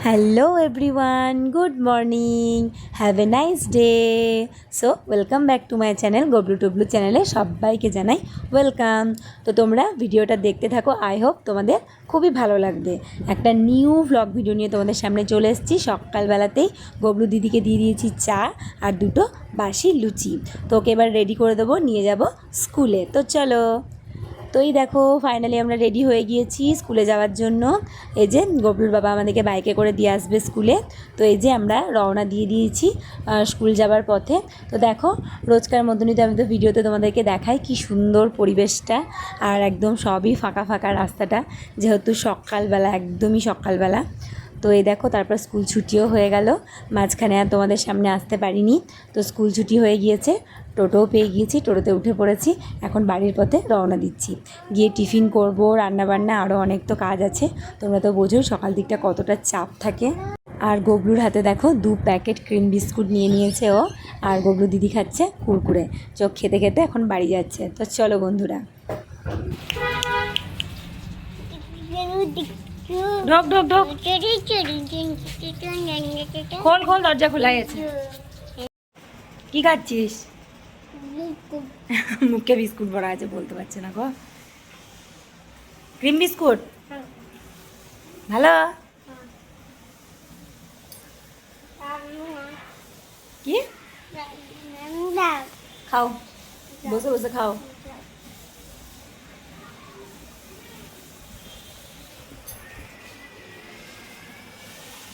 Hello everyone, good morning, have a nice day. So welcome back to my channel Gablu Tablu চ্যানেলে সবাইকে জানাই welcome. তো তোমরা ভিডিওটা দেখতে থাকো, আই হোপ তোমাদের খুবই ভালো লাগবে। একটা নিউ ভ্লগ ভিডিও নিয়ে তোমাদের সামনে চলে এসেছি। সকালবেলাতেই গবলু দিদিকে দিয়ে দিয়েছি চা আর দুটো বাসি লুচি। তো ওকে এবার রেডি করে দেবো, নিয়ে যাব স্কুলে। তো চলো। তো এই দেখো ফাইনালি আমরা রেডি হয়ে গিয়েছি স্কুলে যাওয়ার জন্য। এই যে গবলুর বাবা আমাদেরকে বাইকে করে দিয়ে আসবে স্কুলে। তো এই যে আমরা রওনা দিয়ে দিয়েছি স্কুল যাবার পথে। তো দেখো রোজকার মতনই তো আমি তো ভিডিওতে তোমাদেরকে দেখাই কি সুন্দর পরিবেশটা, আর একদম সবই ফাঁকা ফাঁকা রাস্তাটা, যেহেতু সকালবেলা, একদমই সকালবেলা। তো এই দেখো তারপর স্কুল ছুটিও হয়ে গেল, মাঝখানে আর তোমাদের সামনে আসতে পারিনি। তো স্কুল ছুটি হয়ে গিয়েছে, টোটোও পেয়ে গিয়েছি, টোটোতে উঠে পড়েছি। এখন বাড়ির পথে রওনা দিচ্ছি, গিয়ে টিফিন করব, রান্নাবান্না আরও অনেক তো কাজ আছে। তোমরা তো বোঝোই সকাল দিকটা কতটা চাপ থাকে। আর গবলুর হাতে দেখো 2 প্যাকেট ক্রিম বিস্কুট নিয়ে নিয়েছে ও, আর গবলু দিদি খাচ্ছে কুরকুরে। চোখ খেতে খেতে এখন বাড়ি যাচ্ছে। তো চলো বন্ধুরা। ঢোক ঢোক ঢোক, খোল খোল, দরজা খোলা গেছে। কি খাচ্ছিস? মুখে বিস্কুট ভরা আছে, বলতে পারছে না গো। ক্রিম বিস্কুট ভালো? কি খাও, বসে বসে খাও।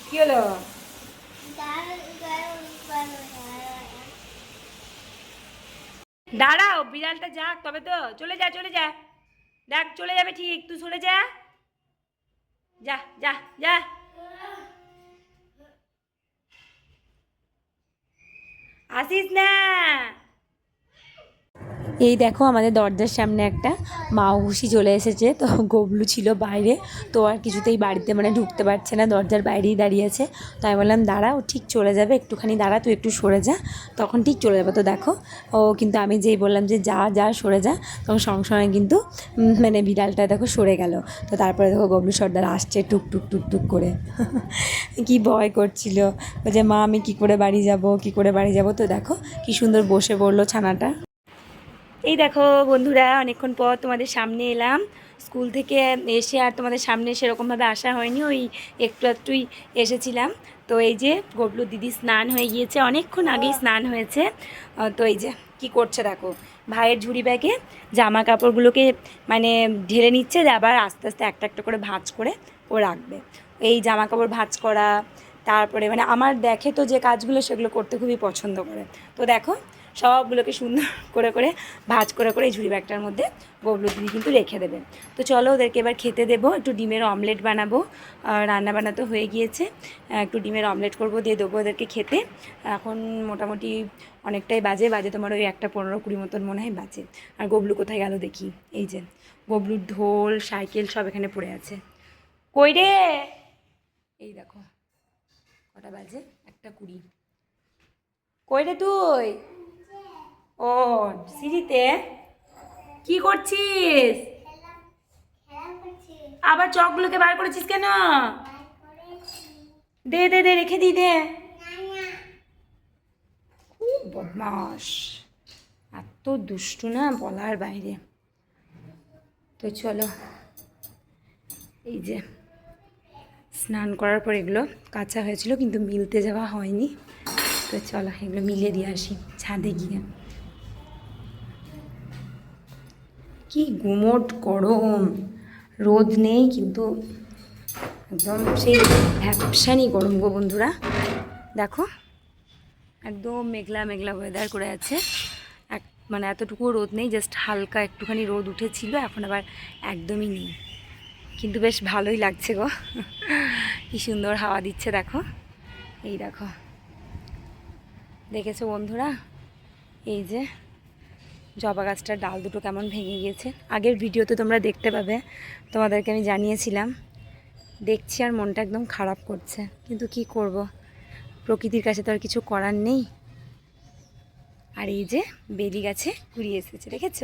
কি হলো? দাঁড়াও, বিড়ালটা যাক তবে তো। চলে যা চলে যা, দেখ চলে যাবে ঠিক, তুই সরে যা, যা যা যা। আসিস না। এই দেখো আমাদের দরজার সামনে একটা মাউসি চলে এসেছে। তো গবলু ছিল বাইরে, তো আর কিছুতেই বাড়িতে মানে ঢুকতে পারছে না, দরজার বাইরেই দাঁড়িয়ে আছে। তো আমি বললাম দাঁড়া, ও ঠিক চলে যাবে, একটুখানি দাঁড়া, তুই একটু সরে যা, তখন ঠিক চলে যাবে। তো দেখো ও কিন্তু আমি যেই বললাম যে যা যা সরে যা, তখন সঙ্গে সঙ্গে কিন্তু মানে বিড়ালটা দেখো সরে গেল। তো তারপরে দেখো গবলু সর্দার আসছে টুক টুক টুক টুক করে। কি ভয় করছিল, যে মা আমি কী করে বাড়ি যাব, কী করে বাড়ি যাব। তো দেখো কি সুন্দর বসে পড়লো ছানাটা। এই দেখো বন্ধুরা, অনেকক্ষণ পর তোমাদের সামনে এলাম স্কুল থেকে এসে। আর তোমাদের সামনে সেরকমভাবে আসা হয়নি, ওই একটু একটুই এসেছিলাম। তো এই যে গবলু দিদি স্নান হয়ে গিয়েছে, অনেকক্ষণ আগেই স্নান হয়েছে। তো এই যে কি করছে দেখো, ভাইয়ের ঝুড়ি ব্যাগে জামা কাপড়গুলোকে মানে ঢেলে নিচ্ছে, আবার আস্তে আস্তে একটা একটা করে ভাঁজ করে ও রাখবে। এই জামা কাপড় ভাঁজ করা, তারপরে মানে আমার দেখে তো যে কাজগুলো সেগুলো করতে খুবই পছন্দ করে। তো দেখো সবগুলোকে সুন্দর করে করে ভাঁজ করে করে এই ঝুড়ি ব্যাগটার মধ্যে গবলু দিদি কিন্তু রেখে দেবে। তো চলো ওদেরকে এবার খেতে দেবো, একটু ডিমের অমলেট বানাবো, রান্না বান্না তো হয়ে গিয়েছে, একটু ডিমের অমলেট করবো, দিয়ে দেবো ওদেরকে খেতে। এখন মোটামুটি অনেকটাই বাজে, তোমার ওই 1:15-20 মতন মনে হয় বাজে। আর গবলু কোথায় গেল দেখি, এই যে গবলুর ঢোল সাইকেল সব এখানে পড়ে আছে। কই রে? এই দেখো কটা বাজে, 1:20। কই রে তুই? ও সিঁড়িতে কি করছিস? আবার চকগুলোকে বার করেছিস কেন? দে দে দে, রেখে দি, দে। খুব বদমাস, এত দুষ্টু না বলার বাইরে। তো চলো, এই যে স্নান করার পর এগুলো কাঁচা হয়েছিল কিন্তু মিলতে যাওয়া হয়নি। তো চলো এগুলো মিলিয়ে দিয়ে আসি ছাদে গিয়ে। কি গুমোট গরম, রোদ নেই কিন্তু একদম সেই ভ্যাপসানি গরম গো বন্ধুরা। দেখো একদম মেঘলা মেঘলা ওয়েদার করে আছে, মানে এতটুকুও রোদ নেই, জাস্ট হালকা একটুখানি রোদ উঠেছিল, এখন আবার একদমই নেই। কিন্তু বেশ ভালোই লাগছে গো, কি সুন্দর হাওয়া দিচ্ছে দেখো। এই দেখো, দেখেছো বন্ধুরা, এই যে জবা গাছটার ডাল দুটো কেমন ভেঙে গিয়েছে। আগের ভিডিওতে তোমরা দেখতে পাবে, তোমাদেরকে আমি জানিয়েছিলাম। দেখছি আর মনটা একদম খারাপ করছে, কিন্তু কি করব, প্রকৃতির কাছে তো আর কিছু করার নেই। আর এই যে বেলি গাছে কুড়ি এসেছে, দেখেছ?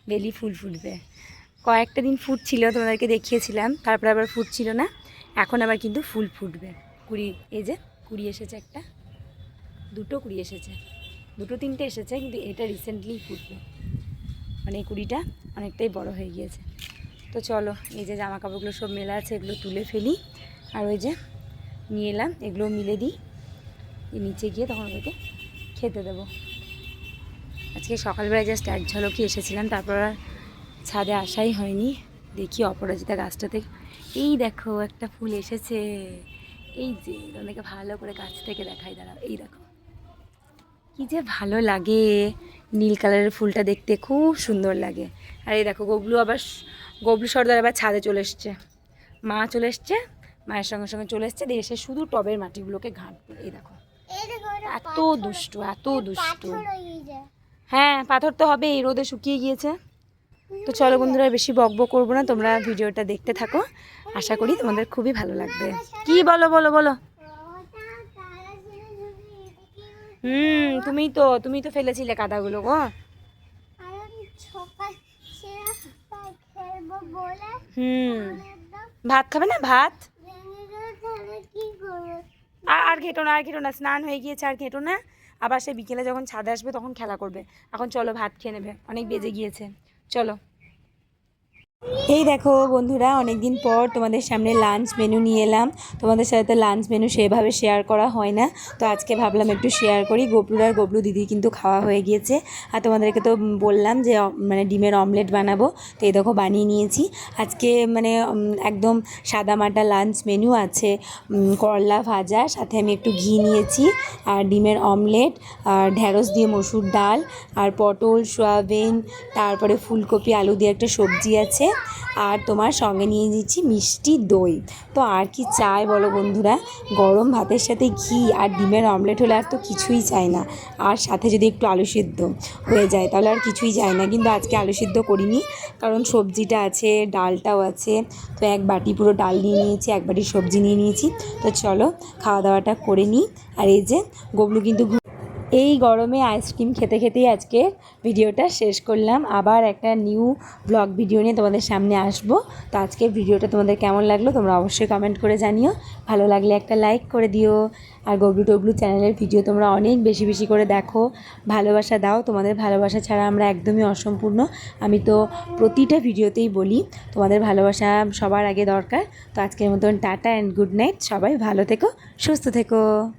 বেলি ফুল ফুটবে, কয়েকটা দিন ফুটছিল, তোমাদেরকে দেখিয়েছিলাম, তারপরে আবার ফুটছিল না, এখন আবার কিন্তু ফুল ফুটবে। কুড়ি, এই যে কুড়ি এসেছে একটা, দুটো কুড়ি এসেছে, দুটো তিনটে এসেছে, কিন্তু এটা রিসেন্টলি ফুটবে, মানে এই কুড়িটা অনেকটাই বড় হয়ে গিয়েছে। তো চলো, এই যে জামা কাপড়গুলো সব মেলা আছে, এগুলো তুলে ফেলি, আর ওই যে নিয়ে এলাম এগুলো মিলে দিই, নিচে গিয়ে তখন ওদেরকে খেতে দেবো। আজকে সকালবেলায় জাস্ট এক ঝলকি এসেছিলাম, তারপর আর ছাদে আসাই হয়নি। দেখি অপরাজিতা গাছটাতে, এই দেখো একটা ফুল এসেছে, এই যে তোমাদেরকে ভালো করে গাছ থেকে দেখাই, দাঁড়াও, এই দেখো কি যে ভালো লাগে, নীল কালারের ফুলটা দেখতে খুব সুন্দর লাগে। আর এই দেখো গবলু সর্দার আবার ছাদে চলে এসছে, মা চলে এসছে, মায়ের সঙ্গে সঙ্গে চলে এসছে, দিয়ে এসে শুধু টবের মাটিগুলোকে ঘাঁটবে। এই দেখো এত দুষ্টু, এত দুষ্টু। হ্যাঁ, পাথর তো হবে, এই রোদে শুকিয়ে গিয়েছে। তো চলো বন্ধুরা, বেশি বকবক করবো না, তোমরা ভিডিওটা দেখতে থাকো, আশা করি তোমাদের খুবই ভালো লাগবে। কি বলো বলো বলো। তুমি তো ফেলেছিলে কাদাগুলো গো। ভাত খাবে না? ভাত আর ঘেটো না, আর ঘেটো না, স্নান হয়ে গিয়েছে, আর ঘেটো না। আবার সে বিকেলে যখন ছাদে আসবে তখন খেলা করবে। এখন চলো ভাত খেয়ে নেবে, অনেক বেজে গিয়েছে, চলো। এই দেখো বন্ধুরা, অনেক দিন পর তোমাদের সামনে লাঞ্চ মেনু নিয়ে এলাম। তোমাদের সাথে তো লাঞ্চ মেনু সেভাবে শেয়ার করা হয় না, তো আজকে ভাবলাম একটু শেয়ার করি। গবলু দিদি কিন্তু খাওয়া হয়ে গিয়েছে, আর তোমাদেরকে তো বললাম যে মানে ডিমের অমলেট বানাবো, তো এই দেখো বানিয়ে নিয়েছি। আজকে মানে একদম সাদামাটা লাঞ্চ মেনু আছে, করলা ভাজা, সাথে আমি একটু ঘি নিয়েছি, আর ডিমের অমলেট, আর ঢ্যাঁড়স দিয়ে মসুর ডাল, আর পটল, সয়াবিন, তারপরে ফুলকপি আলু দিয়ে একটা সবজি আছে, আর তোমার সঙ্গে নিয়ে নিচ্ছি মিষ্টি দই। তো আর কি চাই বলো বন্ধুরা, গরম ভাতের সাথে ঘি আর ডিমের অমলেট হলে আর তো কিছুই চাই না, আর সাথে যদি একটু আলু সিদ্ধ হয়ে যায় তাহলে আর কিছুই চাই না। কিন্তু আজকে আলু সিদ্ধ করিনি, কারণ সবজিটা আছে, ডালটাও আছে, তো এক বাটি পুরো ডাল নিয়ে নিয়েছি, এক বাটি সবজি নিয়ে নিয়েছি। তো চলো খাওয়া দাওয়াটা করে নিই। আর এই যে গবলু কিন্তু এই গরমে আইসক্রিম খেতে খেতেই আজকে ভিডিওটা শেষ করলাম। আবার একটা নিউ ব্লগ ভিডিও নিয়ে তোমাদের সামনে আসবো। তো আজকের ভিডিওটা তোমাদের কেমন লাগলো তোমরা অবশ্যই কমেন্ট করে জানিও, ভালো লাগলে একটা লাইক করে দিও। আর গবলু চ্যানেলের ভিডিও তোমরা অনেক বেশি বেশি করে দেখো, ভালোবাসা দাও, তোমাদের ভালোবাসা ছাড়া আমরা একদমই অসম্পূর্ণ। আমি তো প্রতিটা ভিডিওতেই বলি তোমাদের ভালোবাসা সবার আগে দরকার। তো আজকের মতন টাটা অ্যান্ড গুড নাইট, সবাই ভালো থেকো, সুস্থ থেকো।